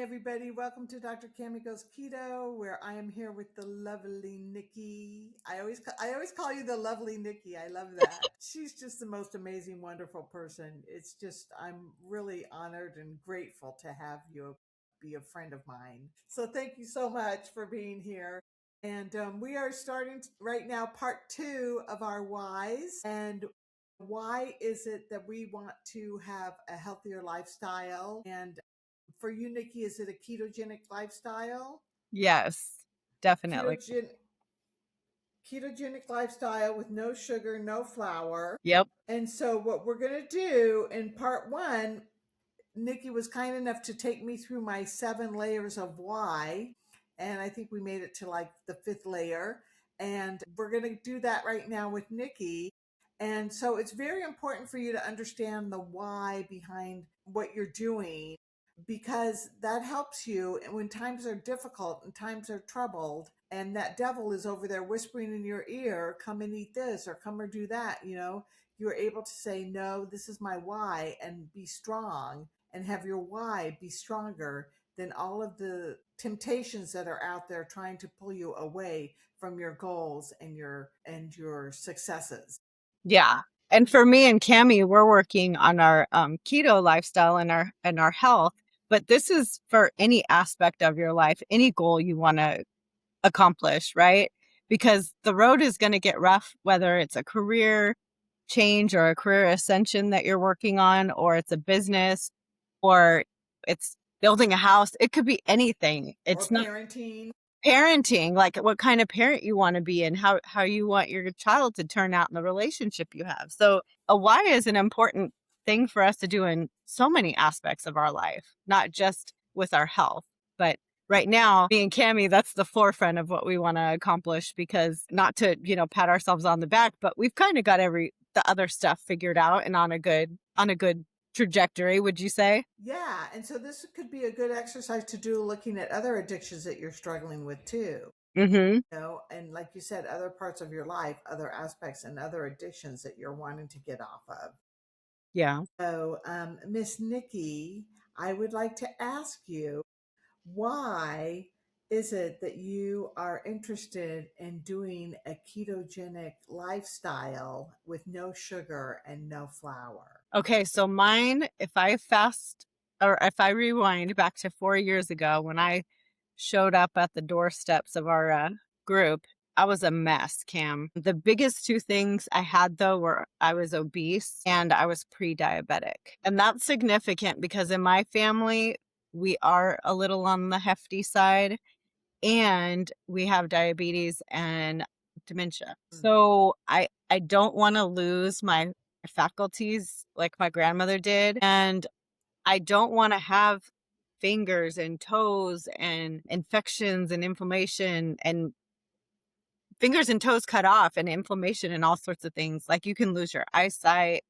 everybody. Welcome to Dr. Cami Goes Keto, where I am here with the lovely Nikki. I always call you the lovely Nikki. I love that. She's just the most amazing, wonderful person. It's just I'm really honored and grateful to have you be a friend of mine. So thank you so much for being here. And we are starting right now part two of our whys. And why is it that we want to have a healthier lifestyle? And for you, Nikki, is it a ketogenic lifestyle? Yes, definitely. Ketogen- Ketogenic lifestyle with no sugar, no flour. Yep. And so, what we're going to do in part one, Nikki was kind enough to take me through my 7 layers of why. And I think we made it to like the fifth layer. And we're going to do that right now with Nikki. And so it's very important for you to understand the why behind what you're doing because that helps you when times are difficult and times are troubled and that devil is over there whispering in your ear, come and eat this or come or do that, you're able to say, no, this is my why and be strong and have your why be stronger than all of the temptations that are out there trying to pull you away from your goals and your successes. Yeah. And for me and Cami, we're working on our keto lifestyle and our health. But this is for any aspect of your life, any goal you want to accomplish, right? Because the road is going to get rough, whether it's a career change or a career ascension that you're working on, or it's a business, or it's building a house. It could be anything. Or It's not parenting. parenting, like what kind of parent you want to be and how you want your child to turn out in the relationship you have. So a why is an important thing for us to do in so many aspects of our life, not just with our health. But right now, me and Cami, that's the forefront of what we want to accomplish, because not to, pat ourselves on the back, but we've kind of got the other stuff figured out and on a good trajectory, would you say? Yeah, and so this could be a good exercise to do looking at other addictions that you're struggling with too. Mm-hmm. And like you said, other parts of your life, other aspects and other addictions that you're wanting to get off of. Yeah. So, Miss Nikki, I would like to ask you, why is it that you are interested in doing a ketogenic lifestyle with no sugar and no flour? Okay, so mine, if I fast or if I rewind back to 4 years ago when I showed up at the doorsteps of our group, I was a mess, Cam. The biggest two things I had, though, were I was obese and I was pre-diabetic. And that's significant because in my family, we are a little on the hefty side and we have diabetes and dementia. So I don't want to lose my faculties like my grandmother did, and I don't want to have fingers and toes and infections and inflammation and fingers and toes cut off and inflammation and all sorts of things. Like you can lose your eyesight.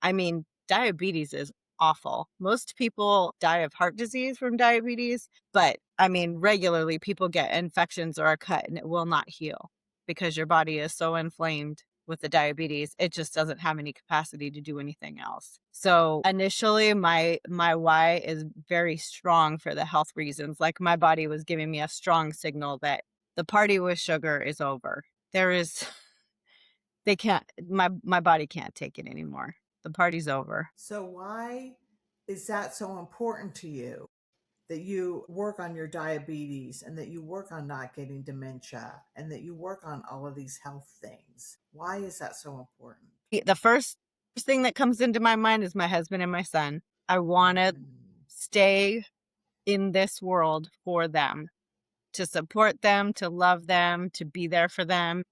I mean, diabetes is awful. Most people die of heart disease from diabetes, but I mean, regularly people get infections or a cut and it will not heal because your body is so inflamed with the diabetes. It just doesn't have any capacity to do anything else. So initially my why is very strong for the health reasons. Like my body was giving me a strong signal that the party with sugar is over. There is they can't my body can't take it anymore. The party's over. So, why is that so important to you that you work on your diabetes and that you work on not getting dementia and that you work on all of these health things? Why is that so important? The first thing that comes into my mind is my husband and my son. I want to Mm. stay in this world for them, to support them, to love them, to be there for them,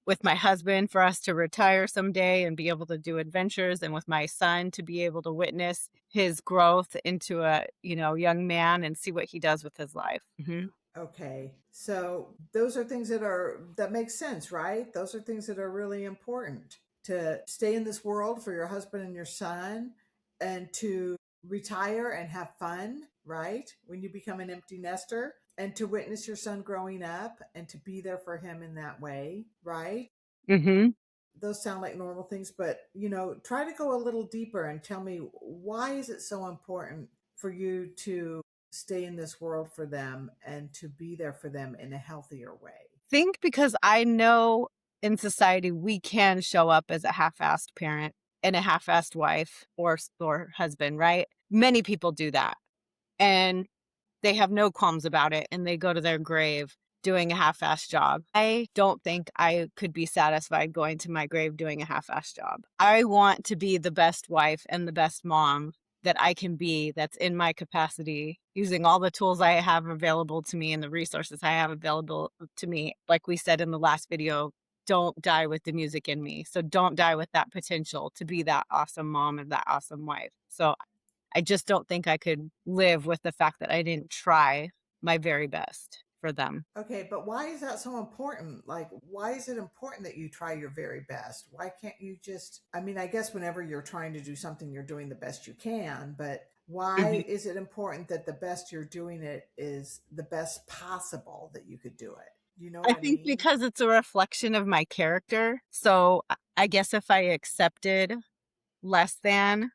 with my husband for us to retire someday and be able to do adventures, and with my son to be able to witness his growth into a, young man and see what he does with his life. Mm-hmm. Okay. So those are things that make sense, right? Those are things that are really important to stay in this world for your husband and your son and to retire and have fun, right? When you become an empty nester and to witness your son growing up and to be there for him in that way, right? Mm-hmm. Those sound like normal things, but try to go a little deeper and tell me, why is it so important for you to stay in this world for them and to be there for them in a healthier way? Think because I know in society we can show up as a half-assed parent and a half-assed wife or husband, right? Many people do that. And they have no qualms about it, and they go to their grave doing a half-assed job. I don't think I could be satisfied going to my grave doing a half-assed job. I want to be the best wife and the best mom that I can be, that's in my capacity, using all the tools I have available to me and the resources I have available to me. Like we said in the last video, don't die with the music in me. So don't die with that potential to be that awesome mom and that awesome wife. So I just don't think I could live with the fact that I didn't try my very best for them. Okay, but why is that so important? Like, why is it important that you try your very best? Why can't you just, I mean, I guess whenever you're trying to do something, you're doing the best you can, but why Mhm. is it important that the best you're doing it is the best possible that you could do it? You know what I I think mean? because it's a reflection of my character. So I guess if I accepted less than,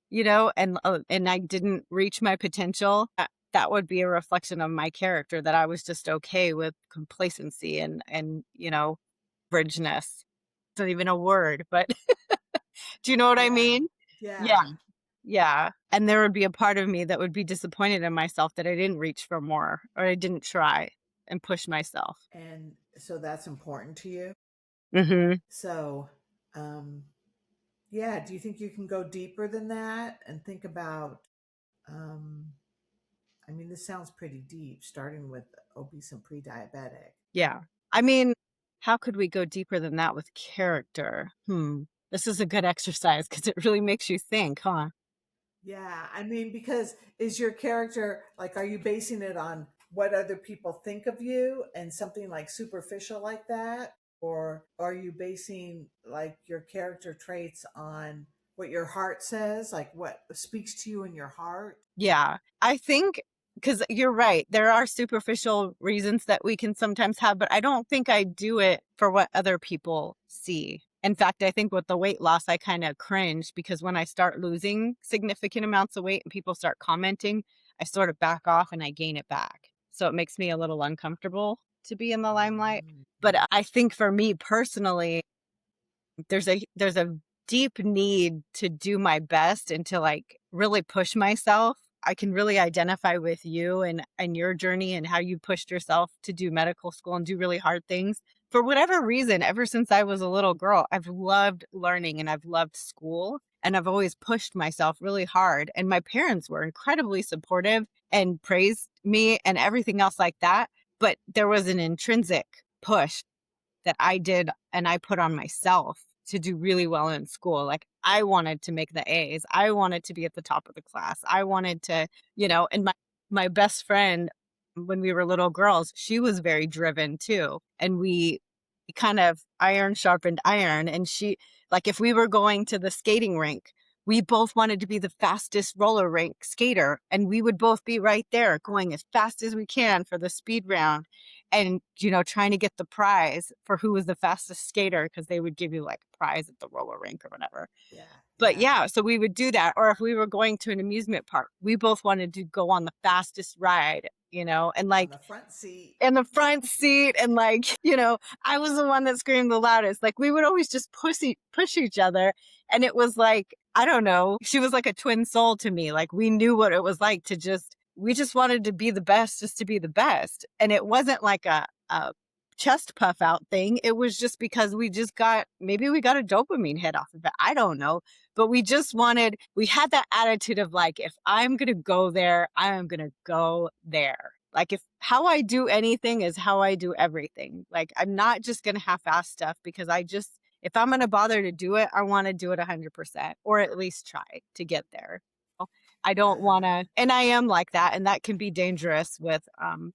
and I didn't reach my potential, that would be a reflection of my character, that I was just okay with complacency and average-ness. It's not even a word, but do you know what I Yeah. mean? Yeah. Yeah. Yeah, and there would be a part of me that would be disappointed in myself that I didn't reach for more or I didn't try and push myself. And so that's important to you. Mhm. So, um, yeah, do you think you can go deeper than that and think about, um, I mean, this sounds pretty deep, starting with obese and pre-diabetic. Yeah. I mean, how could we go deeper than that with character? This is a good exercise because it really makes you think, huh? Yeah, I mean, because is your character like, are you basing it on what other people think of you and something like superficial like that? Or are you basing like your character traits on what your heart says, like what speaks to you in your heart? Yeah. I think because you're right, there are superficial reasons that we can sometimes have, but I don't think I do it for what other people see. In fact, I think with the weight loss, I kind of cringe because when I start losing significant amounts of weight and people start commenting, I sort of back off and I gain it back. So it makes me a little uncomfortable to be in the limelight. Mm. But I think for me personally, there's a deep need to do my best and to like really push myself. I can really identify with you and your journey and how you pushed yourself to do medical school and do really hard things. For whatever reason, ever since I was a little girl, I've loved learning and I've loved school and I've always pushed myself really hard. And my parents were incredibly supportive and praised me and everything else like that. But there was an intrinsic push that I did and I put on myself to do really well in school. Like I wanted to make the A's. I wanted to be at the top of the class. I wanted to, and my best friend when we were little girls, she was very driven too. And we kind of iron sharpened iron. And she, like, if we were going to the skating rink, we both wanted to be the fastest roller rink skater. And we would both be right there going as fast as we can for the speed round and trying to get the prize for who was the fastest skater because they would give you like a prize at the roller rink or whatever. Yeah, But yeah. yeah, so we would do that. Or if we were going to an amusement park, we both wanted to go on the fastest ride, and On like the front seat. in the front seat and like, I was the one that screamed the loudest. Like we would always just push each other. And it was like, I don't know, she was like a twin soul to me. Like we knew what it was like to we just wanted to be the best just to be the best. And it wasn't like a chest puff out thing. It was just because maybe we got a dopamine hit off of it. I don't know. But we had that attitude of like, if I'm going to go there, I am going to go there. Like if how I do anything is how I do everything. Like I'm not just going to half-ass stuff because if I'm going to bother to do it, I want to do it 100% or at least try to get there. I don't want Uh-huh. to, and I am like that. And that can be dangerous with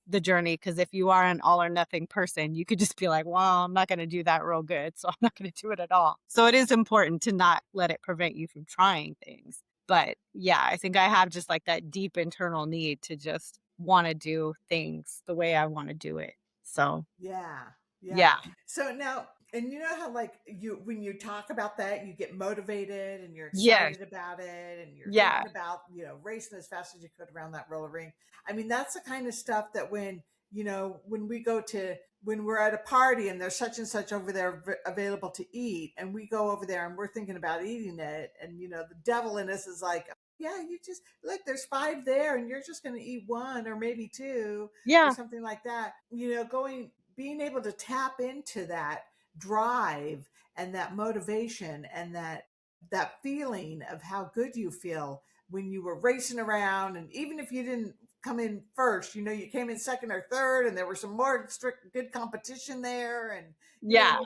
the journey. Because if you are an all or nothing person, you could just be like, well, I'm not going to do that real good. So I'm not going to do it at all. So it is important to not let it prevent you from trying things. But yeah, I think I have just like that deep internal need to just want to do things the way I want to do it. So Yeah, yeah. yeah. So now And you know how like you when you talk about that, you get motivated and you're Yes. excited about it and you're Yeah. thinking about, racing as fast as you could around that roller rink. I mean, that's the kind of stuff that when we go to when we're at a party and there's such and such over there available to eat and we go over there and we're thinking about eating it and the devil in us is like, yeah, you just look, there's five there and you're just going to eat one or maybe two or Yeah. something like that. Going being able to tap into that drive and that motivation and that feeling of how good you feel when you were racing around, and even if you didn't come in first, you came in second or third and there was some more strict good competition there, and Yeah.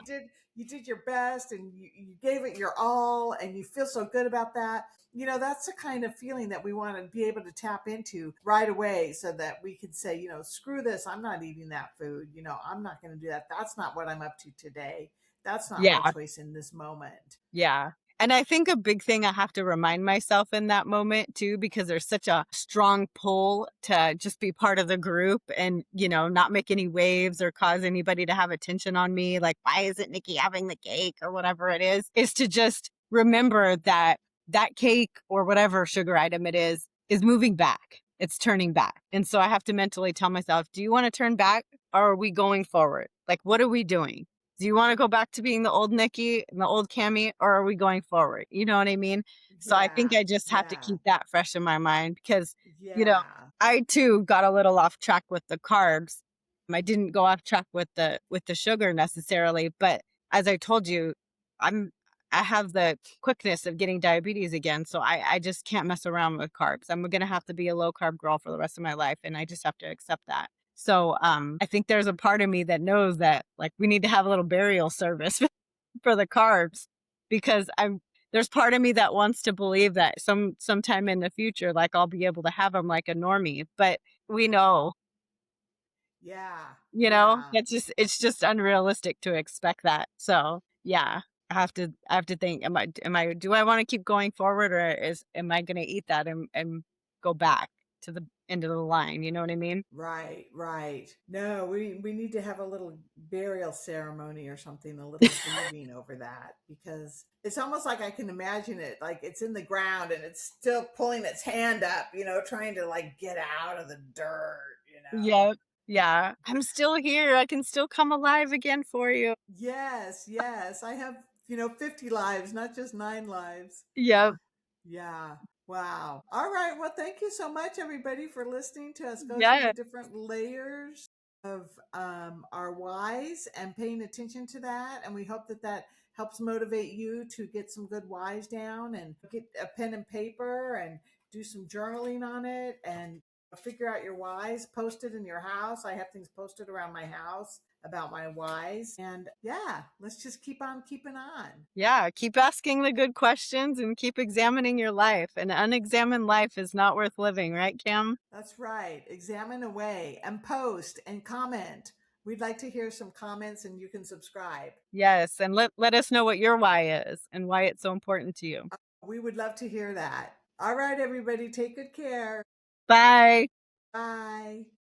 you did your best and you gave it your all and you feel so good about that. That's the kind of feeling that we want to be able to tap into right away so that we can say, screw this, I'm not eating that food. I'm not going to do that. That's not what I'm up to today. That's not my Yeah. choice in this moment. Yeah. And I think a big thing I have to remind myself in that moment too, because there's such a strong pull to just be part of the group and, not make any waves or cause anybody to have attention on me. Like, why isn't Nikki having the cake or whatever it is to just remember that that cake or whatever sugar item it is moving back. It's turning back. And so I have to mentally tell myself, do you want to turn back or are we going forward? Like, what are we doing? Do you want to go back to being the old Nikki and the old Cammy, or are we going forward? You know what I mean? So I think Yeah. I just have to Yeah. keep that fresh in my mind because, you know, Yeah. I too got a little off track with the carbs. I didn't go off track with the sugar necessarily, but as I told you, I'm I have the quickness of getting diabetes again, so I just can't mess around with carbs. I'm gonna have to be a low carb girl for the rest of my life, and I just have to accept that. So, I think there's a part of me that knows that, like, we need to have a little burial service for the carbs because there's part of me that wants to believe that sometime in the future, like, I'll be able to have them like a normie, but we know, Yeah. Yeah. it's just unrealistic to expect that. So, yeah, I have to think, do I wanna keep going forward or am I gonna eat that and go back to the end of the line, you know what I mean? Right, right. No, we need to have a little burial ceremony or something, a little grieving over that, because it's almost like I can imagine it, like it's in the ground and it's still pulling its hand up, trying to like get out of the dirt. Yep. Yeah. I'm still here. I can still come alive again for you. Yes, yes. I have, 50 lives, not just 9 lives. Yep. Yeah. Wow. All right. Well, thank you so much, everybody, for listening to us go through the Yeah. different layers of our whys and paying attention to that. And we hope that that helps motivate you to get some good whys down and get a pen and paper and do some journaling on it and figure out your whys. Post it in your house. I have things posted around my house about my whys. And yeah, let's just keep on keeping on. Yeah. Keep asking the good questions and keep examining your life. An unexamined life is not worth living, right, Cam? That's right. Examine away and post and comment. We'd like to hear some comments and you can subscribe. Yes. And let us know what your why is and why it's so important to you. We would love to hear that. All right, everybody, take good care. Bye. Bye.